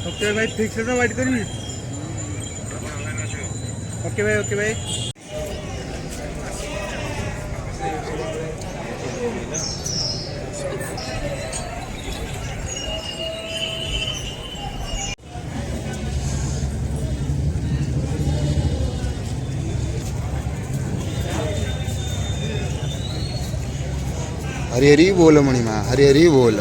Okay भाई ठीक से वेट करिए। ओके भाई ओके भाई। हरि हरि बोल मणिमा, हरि हरि बोल।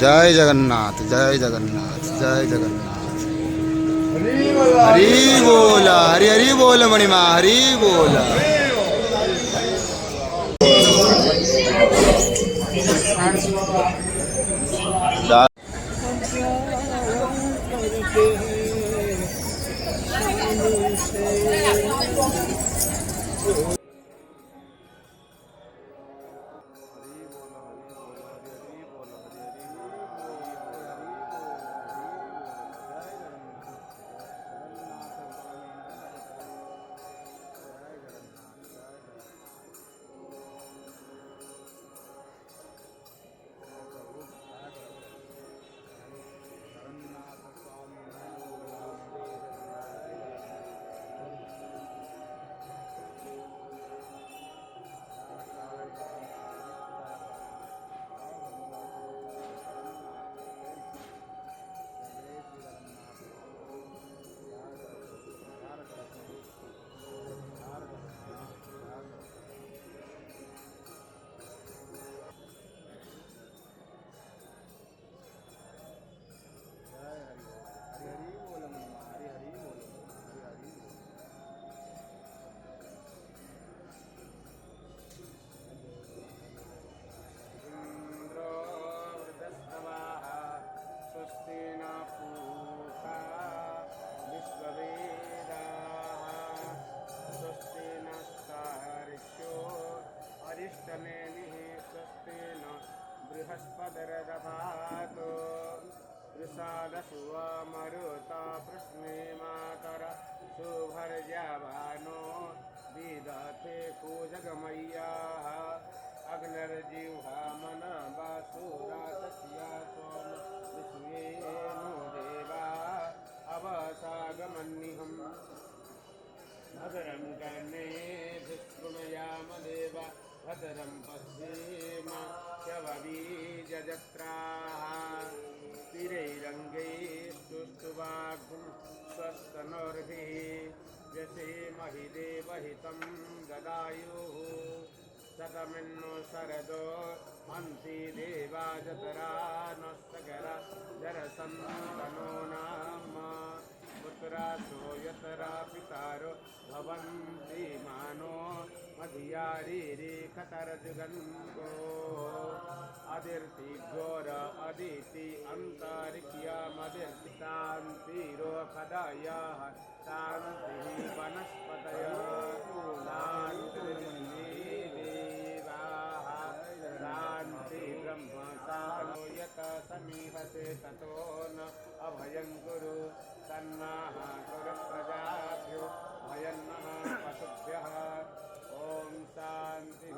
जय जगन्नाथ, जय जगन्नाथ, जय जगन्नाथ। हरि बोल, हरि हरि बोल मणिमा, हरि बोल। बृहस्पतिर्दधातु वृषादसुवा मरुता पृश्ने मातर सुभर्जभानो विदथे कूजगमय्याः अग्निर्जिह्वा मनवासुरातस्या सोम विश्वेनो देवा अवसागमन्निहम् भद्रं कर्णेभिः देवा भद्रं पश्येम शवबीजजत्राः स्थिरैरङ्गैस्तुष्टुवाग्ं स्वस्तनोर्भिः व्यसेमहि देवहितं ददायुः शतमिन्नो शरदो हन्ति देवा जतरा नस्तकरा जरसन्तनो नाम पुत्रासो यतरा पितारो भवन्ति मानो मधियारी कतरजुगन्तो अदिर्ति घोर अदिति अन्तरिक्ष्यमदिर्ति शान्तिरोपदयः शान्तिः वनस्पतयः शान्तिर्देवाः शान्ति ब्रह्म शान्तो यत समीहसे ततो न अभयं कुरु तन्नः कुरु प्रजाभ्यो भयन्नः पशुभ्यः। ओम शांति।